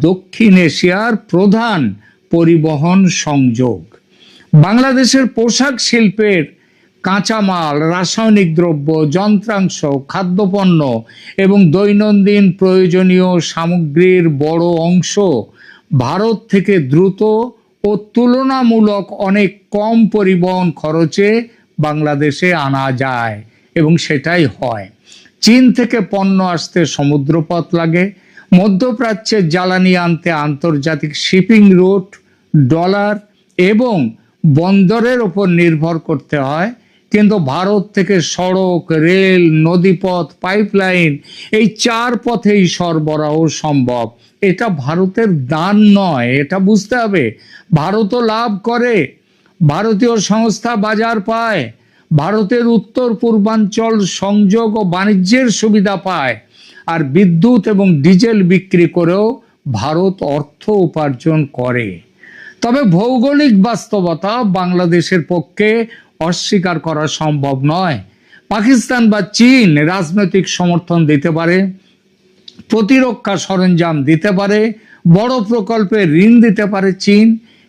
দক্ষিণ এশিয়ার প্রধান পরিবহন সংযোগ। বাংলাদেশের পোশাক শিল্পের কাঁচামাল, রাসায়নিক দ্রব্য, যন্ত্রাংশ, খাদ্যপণ্য এবং দৈনন্দিন প্রয়োজনীয় সামগ্রীর বড় অংশ ভারত থেকে দ্রুত ও তুলনামূলক অনেক কম পরিবহন খরচে বাংলাদেশে আনা যায় এবং সেটাই হয়। চীন থেকে পণ্য আসতে সমুদ্রপথ লাগে, মধ্যপ্রাচ্যের জ্বালানি আনতে আন্তর্জাতিক শিপিং রুট, ডলার এবং বন্দরের ওপর নির্ভর করতে হয়। কিন্তু ভারত থেকে সড়ক, রেল, নদীপথ, পাইপলাইন এই 4 পথেই সরবরাহ সম্ভব। এটা ভারতের দান নয়, এটা বুঝতে হবে। ভারতও লাভ করে, ভারতীয় সংস্থা বাজার পায়, ভারতের উত্তর পূর্বাঞ্চল সংযোগ ও বাণিজ্যের সুবিধা পায়, আর বিদ্যুৎ এবং ডিজেল বিক্রি করেও ভারত অর্থ উপার্জন করে। তবে ভৌগোলিক বাস্তবতা বাংলাদেশের পক্ষে অস্বীকার করা সম্ভব নয়। পাকিস্তান বা চীন রাজনৈতিক সমর্থন দিতে পারে, প্রতিরক্ষা সরঞ্জাম দিতে পারে, বড় প্রকল্পে ঋণ দিতে পারে চীন,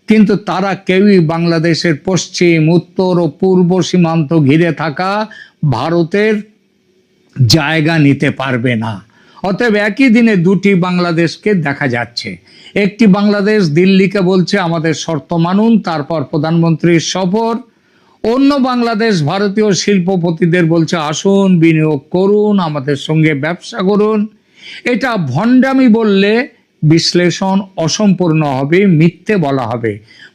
কিন্তু তারা কেউই বাংলাদেশের পশ্চিম, উত্তর ও পূর্ব সীমান্ত ঘিরে থাকা ভারতের জায়গা নিতে পারবে না। অতএব একই দিনে দুটি বাংলাদেশকে দেখা যাচ্ছে। একটি বাংলাদেশ দিল্লিকে বলছে আমাদের শর্ত মানুন, তারপর প্রধানমন্ত্রীর সফর। অন্য বাংলাদেশ ভারতীয় শিল্পপতিদের বলছে আসুন, বিনিয়োগ করুন, আমাদের সঙ্গে ব্যবসা করুন। এটা ভণ্ডামি বললে বিশ্লেষণ অসম্পূর্ণ হবে, মিথ্যে বলা হবে।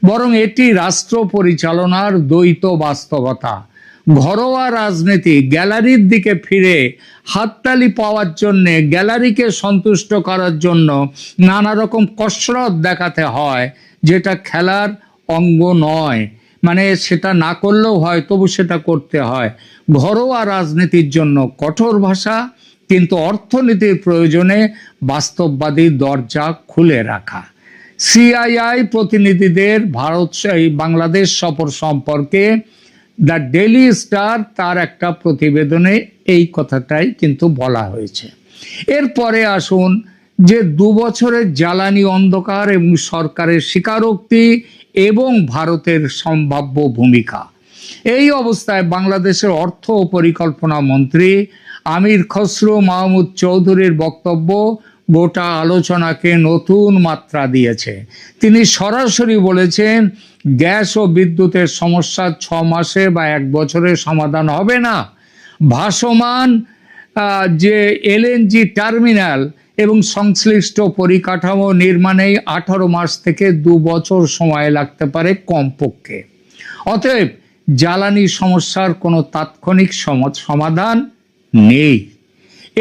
বরং এটি রাষ্ট্র পরিচালনার দ্বৈত বাস্তবতা। ঘরোয়া রাজনীতি গ্যালারির দিকে ফিরে হাততালি পাওয়ার জন্য, গ্যালারিকে সন্তুষ্ট করার জন্য নানা রকম কসরত দেখাতে হয়, যেটা খেলার অঙ্গ নয়। মানে সেটা না করলেও হয়, তবু সেটা করতে হয়। ঘরোয়া রাজনীতির জন্য কঠোর ভাষা, কিন্তু অর্থনীতির প্রয়োজনে বাস্তববাদী দরজা খুলে রাখা। সিআইআই প্রতিনিধিদের বাংলাদেশ সফর সম্পর্কে দ্য ডেইলি স্টার তার একটা প্রতিবেদনে এই কথাটাই কিন্তু বলা হয়েছে। এরপরে আসুন যে 2 বছরের জ্বালানি অন্ধকার এবং সরকারের স্বীকারোক্তি এবং ভারতের সম্ভাব্য ভূমিকা। এই অবস্থায় বাংলাদেশের অর্থ ও পরিকল্পনা মন্ত্রী আমির খসরু মাহমুদ চৌধুরীর বক্তব্য গোটা আলোচনাকে নতুন মাত্রা দিয়েছে। তিনি সরাসরি বলেছেন গ্যাস ও বিদ্যুতের সমস্যা 6 মাসে বা 1 বছরে সমাধান হবে না। ভাসমান যে এলএনজি টার্মিনাল এবং সংশ্লিষ্ট পরিকাঠামো নির্মাণে 18 মাস থেকে 2 বছর সময় লাগতে পারে কমপক্ষে। অতএব জ্বালানি সমস্যার কোনো তাৎক্ষণিক সমাধান নেই।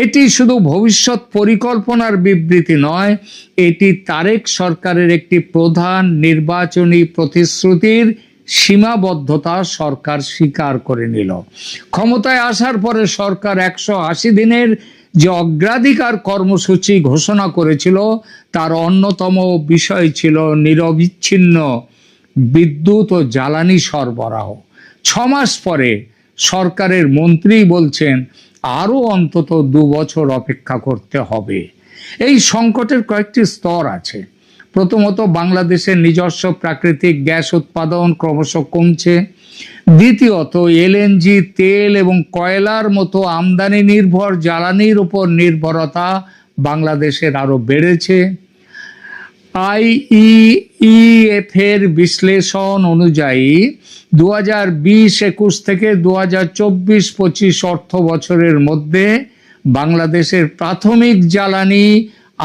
এটি শুধু ভবিষ্যৎ পরিকল্পনার বিবৃতি নয়, এটি তারেক সরকারের একটি প্রধান নির্বাচনী প্রতিশ্রুতির সীমাবদ্ধতা সরকার স্বীকার করে নিল। ক্ষমতায় আসার পরে সরকার 180 দিনের যে অগ্রাধিকার কর্মসূচি ঘোষণা করেছিল, তার অন্যতম বিষয় ছিল নিরবিচ্ছিন্ন বিদ্যুৎ ও জ্বালানি সরবরাহ। 6 মাস পরে সরকারের মন্ত্রী বলছেন আরও অন্তত 2 বছর অপেক্ষা করতে হবে। এই সংকটের কয়েকটি স্তর আছে। প্রথমত, বাংলাদেশের নিজস্ব প্রাকৃতিক গ্যাস উৎপাদন ক্রমশ কমছে। দ্বিতীয়ত, এলএনজি, তেল এবং কয়লার মতো আমদানি নির্ভর জ্বালানির উপর নির্ভরতা বাংলাদেশের আরও বেড়েছে। আইইএফ এর বিশ্লেষণ অনুযায়ী 2020-21 থেকে 2024-25 অর্থ বছরের মধ্যে বাংলাদেশের প্রাথমিক জ্বালানি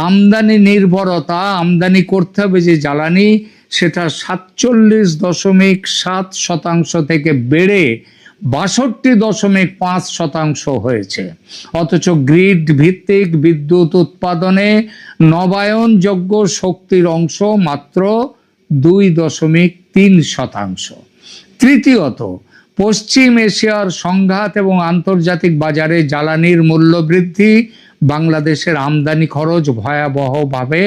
আমদানি নির্ভরতা, আমদানি করতে হবে যে জ্বালানি, সেটা 47.7% থেকে বেড়ে 62.5% হয়েছে। অথচ গ্রিড ভিত্তিক বিদ্যুৎ উৎপাদনে নবায়নযোগ্য শক্তির অংশ মাত্র 2.3%। তৃতীয়ত, পশ্চিম এশিয়ার সংঘাত এবং আন্তর্জাতিক বাজারে জ্বালানির মূল্য বৃদ্ধি বাংলাদেশের আমদানি খরচ ভয়াবহভাবে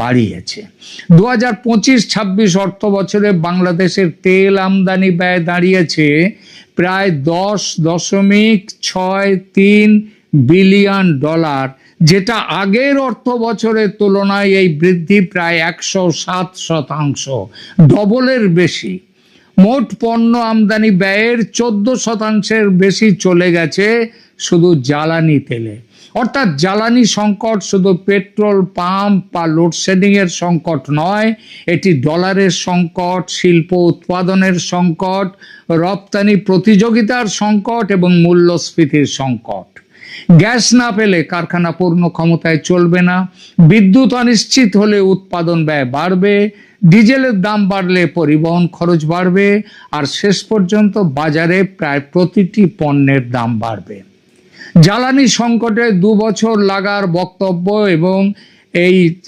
বাড়িয়েছে। 2025-26 অর্থ বছরে বাংলাদেশের তেল আমদানি ব্যয় দাঁড়িয়েছে প্রায় $10.63 বিলিয়ন, যেটা আগের অর্থ বছরের তুলনায় এই বৃদ্ধি প্রায় 107%, ডবলের বেশি। মোট পণ্য আমদানি ব্যয়ের 14% বেশি চলে গেছে শুধু জ্বালানি তেলে। অর্থাৎ জ্বালানি সংকট শুধু পেট্রোল পাম্প বা লোডশেডিং এর সংকট নয়, এটি ডলারের সংকট, শিল্প উৎপাদনের সংকট, রপ্তানি প্রতিযোগিতার সংকট এবং মূল্যস্ফীতির সংকট। গ্যাস না পেলে কারখানা পূর্ণ ক্ষমতায় চলবে না, বিদ্যুৎ অনিশ্চিত হলে উৎপাদন ব্যয় বাড়বে, ডিজেলের দাম বাড়লে পরিবহন খরচ বাড়বে, আর শেষ পর্যন্ত বাজারে প্রায় প্রতিটি পণ্যের দাম বাড়বে। জ্বালানি সংকটে 2 বছর লাগার বক্তব্য এবং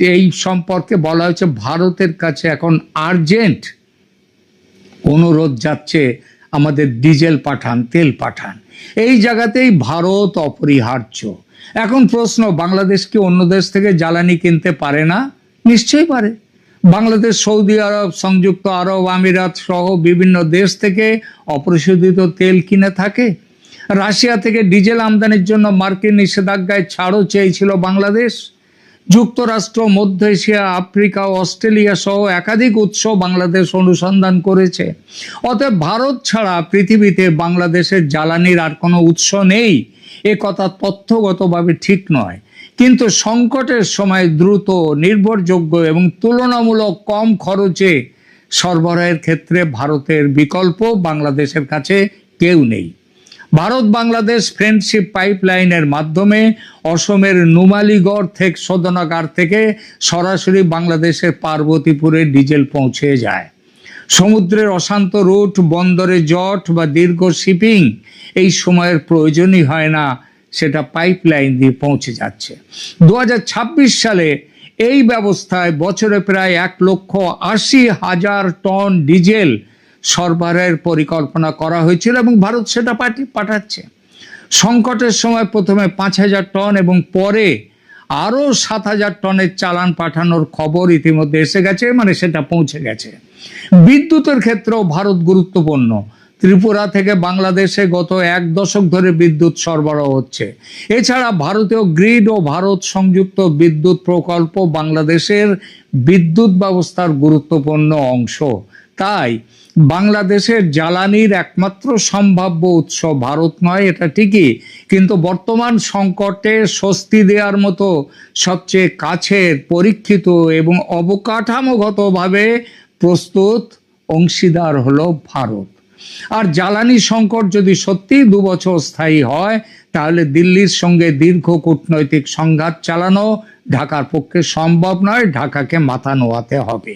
এই সম্পর্কে বলা হয়েছে ভারতের কাছে এখন আর্জেন্ট অনুরোধ যাচ্ছে, আমাদের ডিজেল পাঠান, তেল পাঠান। এই জায়গাতেই ভারত অপরিহার্য। এখন প্রশ্ন, বাংলাদেশ কি অন্য দেশ থেকে জ্বালানি কিনতে পারে না? নিশ্চয়ই পারে। বাংলাদেশ সৌদি আরব, সংযুক্ত আরব আমিরাত সহ বিভিন্ন দেশ থেকে অপরিশোধিত তেল কিনে থাকে। রাশিয়া থেকে ডিজেল আমদানির জন্য মার্কিন নিষেধাজ্ঞায় ছাড়ও চেয়েছিল বাংলাদেশ। যুক্তরাষ্ট্র, মধ্য এশিয়া, আফ্রিকা, অস্ট্রেলিয়া সহ একাধিক উৎস বাংলাদেশ অনুসন্ধান করেছে। অতএব ভারত ছাড়া পৃথিবীতে বাংলাদেশের জ্বালানির আর কোনো উৎস নেই, এ কথা তথ্যগতভাবে ঠিক নয়। কিন্তু সংকটের সময় দ্রুত, নির্ভরযোগ্য এবং তুলনামূলক কম খরচে সরবরাহের ক্ষেত্রে ভারতের বিকল্প বাংলাদেশের কাছে কেউ নেই। ভারত বাংলাদেশ ফ্রেন্ডশিপ পাইপলাইনের মাধ্যমে অসমের নুমালীগড় থেকে শোধনাগার থেকে সরাসরি বাংলাদেশের পার্বতীপুরে ডিজেল পৌঁছে যায়। সমুদ্রের অশান্ত রুট, বন্দরে জট বা দীর্ঘ শিপিং এই সময়ের প্রয়োজনই হয় না, সেটা পাইপলাইন দিয়ে পৌঁছে যাচ্ছে। 2026 সালে এই ব্যবস্থায় বছরে প্রায় 1,80,000 টন ডিজেল সরবরাহের পরিকল্পনা করা হয়েছিল এবং ভারত সেটা পাঠাচ্ছে। সংকটের সময় প্রথমে 5,000 টন এবং পরে আরও 7,000 টনের চালান পাঠানোর খবর ইতিমধ্যে এসে গেছে, মানে সেটা পৌঁছে গেছে। বিদ্যুতের ক্ষেত্রেও ভারত গুরুত্বপূর্ণ। ত্রিপুরা থেকে বাংলাদেশে গত 1 দশক ধরে বিদ্যুৎ সরবরাহ হচ্ছে। এছাড়া ভারতীয় গ্রিড ও ভারত সংযুক্ত বিদ্যুৎ প্রকল্প বাংলাদেশের বিদ্যুৎ ব্যবস্থার গুরুত্বপূর্ণ অংশ। তাই বাংলাদেশের জ্বালানির একমাত্র সম্ভাব্য উৎস ভারত নয়, এটা ঠিকই, কিন্তু বর্তমান সংকটে স্বস্তি দেওয়ার মতো সবচেয়ে কাছের, পরীক্ষিত এবং অবকাঠামোগতভাবে প্রস্তুত অংশীদার হলো ভারত। আর জ্বালানি সংকট যদি সত্যি 2 বছর স্থায়ী হয়, তাহলে দিল্লির সঙ্গে দীর্ঘ কূটনৈতিক সংঘাত চালানো ঢাকার পক্ষে সম্ভব নয়, ঢাকাকে মাথা নোয়াতে হবে।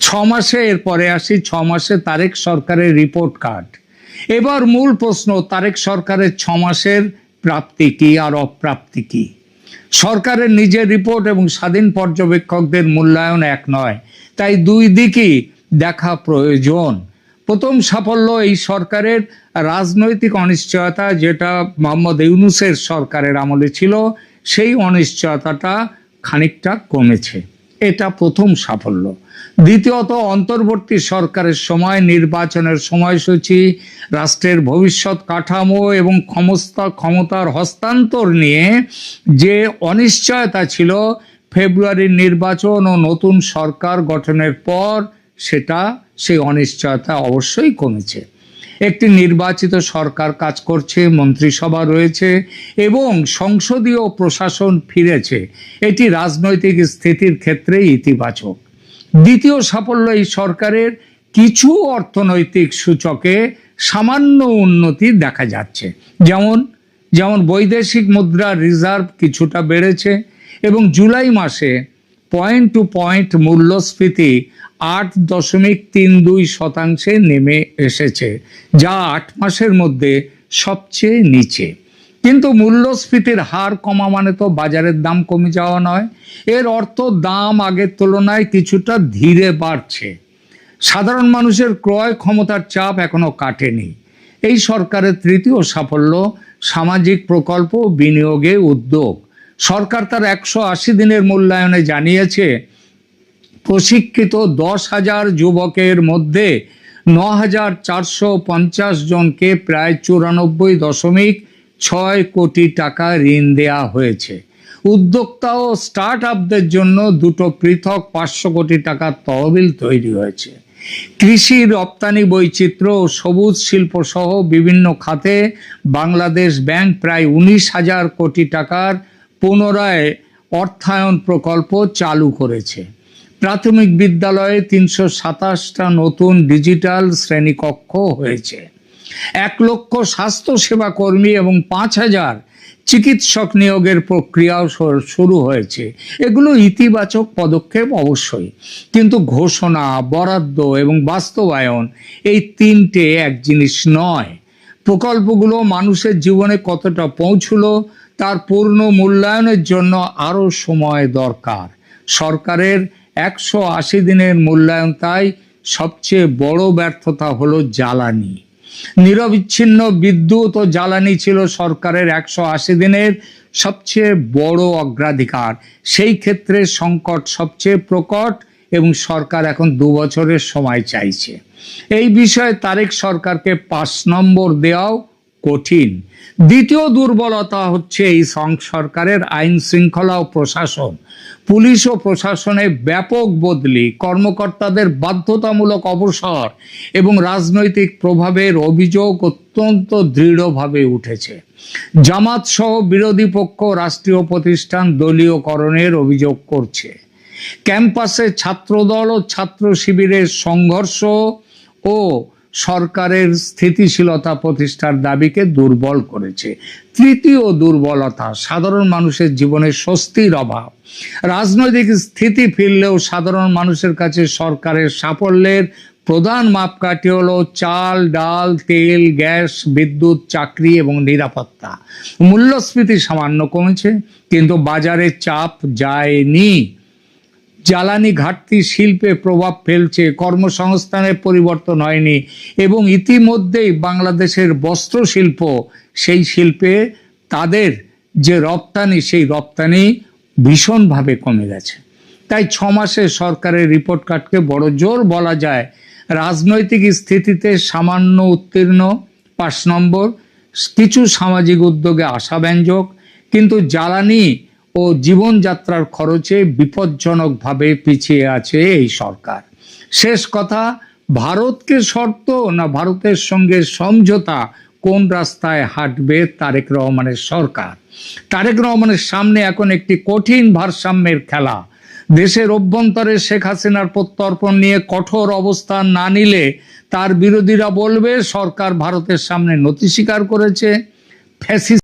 6 মাসে, এরপরে আসি 6 মাসে তারেক সরকারের রিপোর্ট কার্ড। এবার মূল প্রশ্ন, তারেক সরকারের 6 মাসের প্রাপ্তি কি আর অপ্রাপ্তি কি? সরকারের নিজের রিপোর্ট এবং স্বাধীন পর্যবেক্ষকদের মূল্যায়ন এক নয়, তাই দুই দিকই দেখা প্রয়োজন। প্রথম সাফল্য এই সরকারের রাজনৈতিক অনিশ্চয়তা, যেটা মোহাম্মদ ইউনূসের সরকারের আমলে ছিল, সেই অনিশ্চয়তাটা খানিকটা কমেছে, এটা প্রথম সাফল্য। দ্বিতীয়ত, অন্তর্বর্তী সরকারের সময় নির্বাচনের সময়সূচি, রাষ্ট্রের ভবিষ্যৎ কাঠামো এবং ক্ষমতার হস্তান্তর নিয়ে যে অনিশ্চয়তা ছিল, ফেব্রুয়ারির নির্বাচন ও নতুন সরকার গঠনের পর সেই অনিশ্চয়তা অবশ্যই কমেছে। একটি নির্বাচিত সরকার কাজ করছে, মন্ত্রিসভা রয়েছে এবং সংসদীয় প্রশাসন ফিরেছে, এটি রাজনৈতিক স্থিতির ক্ষেত্রে ইতিবাচক। দ্বিতীয় সাফল্য, এই সরকারের কিছু অর্থনৈতিক সূচকে সামান্য উন্নতি দেখা যাচ্ছে, যেমন বৈদেশিক মুদ্রার রিজার্ভ কিছুটা বেড়েছে এবং জুলাই মাসে পয়েন্ট টু পয়েন্ট মূল্যস্ফীতি 8.32% নেমে এসেছে, যা 8 মাসের মধ্যে সবচেয়ে নিচে। কিন্তু মূল্যস্ফীতির হার কমা মানে তো বাজারের দাম কমে যাওয়া নয়, এর অর্থ দাম আগের তুলনায় কিছুটা ধীরে বাড়ছে। সাধারণ মানুষের ক্রয় ক্ষমতার চাপ এখনো কাটেনি। এই সরকারের তৃতীয় সাফল্য, সামাজিক প্রকল্প বিনিয়োগে উদ্যোগ। সরকার তার 180 দিনের মূল্যায়নে জানিয়েছে, প্রশিক্ষিত 10,000 যুবকের মধ্যে 9,450 জনকে প্রায় 94.6 কোটি টাকা ঋণ দেয়া হয়েছে। উদ্যোক্তা ও স্টার্ট আপদের জন্য দুটো পৃথক 500 কোটি টাকার তহবিল তৈরি হয়েছে। কৃষি, রপ্তানি বৈচিত্র্য ও সবুজ শিল্প সহ বিভিন্ন খাতে বাংলাদেশ ব্যাংক প্রায় 19,000 কোটি টাকার পুনরায় অর্থায়ন প্রকল্প চালু করেছে। প্রাথমিক বিদ্যালয়ে 327টা নতুন ডিজিটাল শ্রেণীকক্ষ হয়েছে। 1 লক্ষ স্বাস্থ্যসেবা কর্মী এবং 5,000 চিকিৎসক নিয়োগের প্রক্রিয়াও শুরু হয়েছে। এগুলো ইতিবাচক পদক্ষেপ অবশ্যই, কিন্তু ঘোষণা, বরাদ্দ এবং বাস্তবায়ন এই তিনটে এক জিনিস নয়। প্রকল্পগুলো মানুষের জীবনে কতটা পৌঁছলো তার পূর্ণ মূল্যায়নের জন্য আরও সময় দরকার। সরকারের 180 দিনের মূল্যায়ন তাই সবচেয়ে বড় ব্যর্থতা হলো জ্বালানি। নিরবিচ্ছিন্ন বিদ্যুৎ ও জ্বালানি ছিল সরকারের 180 দিনের সবচেয়ে বড় অগ্রাধিকার। সেই ক্ষেত্রে সংকট সবচেয়ে প্রকট এবং সরকার এখন 2 বছরের সময় চাইছে। এই বিষয়ে তারেক সরকারকে 5 নম্বর দেওয়াও কঠিন। দ্বিতীয় দুর্বলতা হচ্ছে এই সরকারের আইন শৃঙ্খলা ও প্রশাসন। পুলিশ ও প্রশাসনে ব্যাপক বদলি, কর্মকর্তাদের বাধ্যতামূলক অবসর এবং রাজনৈতিক প্রভাবের অভিযোগ অত্যন্ত দৃঢ়ভাবে উঠেছে। জামাত সহ বিরোধী পক্ষ রাষ্ট্রীয় প্রতিষ্ঠান দলীয়করণের অভিযোগ করছে। ক্যাম্পাসে ছাত্রদল ও ছাত্র শিবিরের সংঘর্ষ ও সরকারের স্থিতিশীলতা প্রতিষ্ঠার দাবিকে দুর্বল করেছে। তৃতীয় দুর্বলতা সাধারণ মানুষের জীবনে স্বস্তির অভাব। রাজনৈতিক স্থিতি ফিরলেও সাধারণ মানুষের কাছে সরকারের সাফল্যের প্রধান মাপকাঠি হলো চাল, ডাল, তেল, গ্যাস, বিদ্যুৎ, চাকরি এবং নিরাপত্তা। মূল্যস্ফীতি সামান্য কমেছে, কিন্তু বাজারে চাপ যায়নি। জ্বালানি ঘাটতি শিল্পে প্রভাব ফেলছে, কর্মসংস্থানের পরিবর্তন হয়নি এবং ইতিমধ্যেই বাংলাদেশের বস্ত্র শিল্প, সেই শিল্পে তাদের যে রপ্তানি, সেই রপ্তানি ভীষণভাবে কমে গেছে। তাই 6 মাসে সরকারের রিপোর্ট কার্ডকে বড় জোর বলা যায় রাজনৈতিক স্থিতিতে সামান্য উত্তীর্ণ। 5 নম্বর, কিছু সামাজিক উদ্যোগে আশাব্যঞ্জক, কিন্তু জ্বালানি ও জীবনযাত্রার খরচে বিপজ্জনকভাবে পিছিয়ে আছে এই সরকার। শেষ কথা, ভারতকে শর্ত না ভারতের সঙ্গে সমঝোতা, কোন রাস্তায় হাঁটবে তারেক রহমানের সরকার? তারেক রহমানের সামনে এখন একটি কঠিন ভারসাম্যের খেলা। দেশের অভ্যন্তরে শেখ হাসিনার প্রত্যর্পণ নিয়ে কঠোর অবস্থান না নিলে তার বিরোধীরা বলবে সরকার ভারতের সামনে নতি স্বীকার করেছে। ফ্যাসিস্ট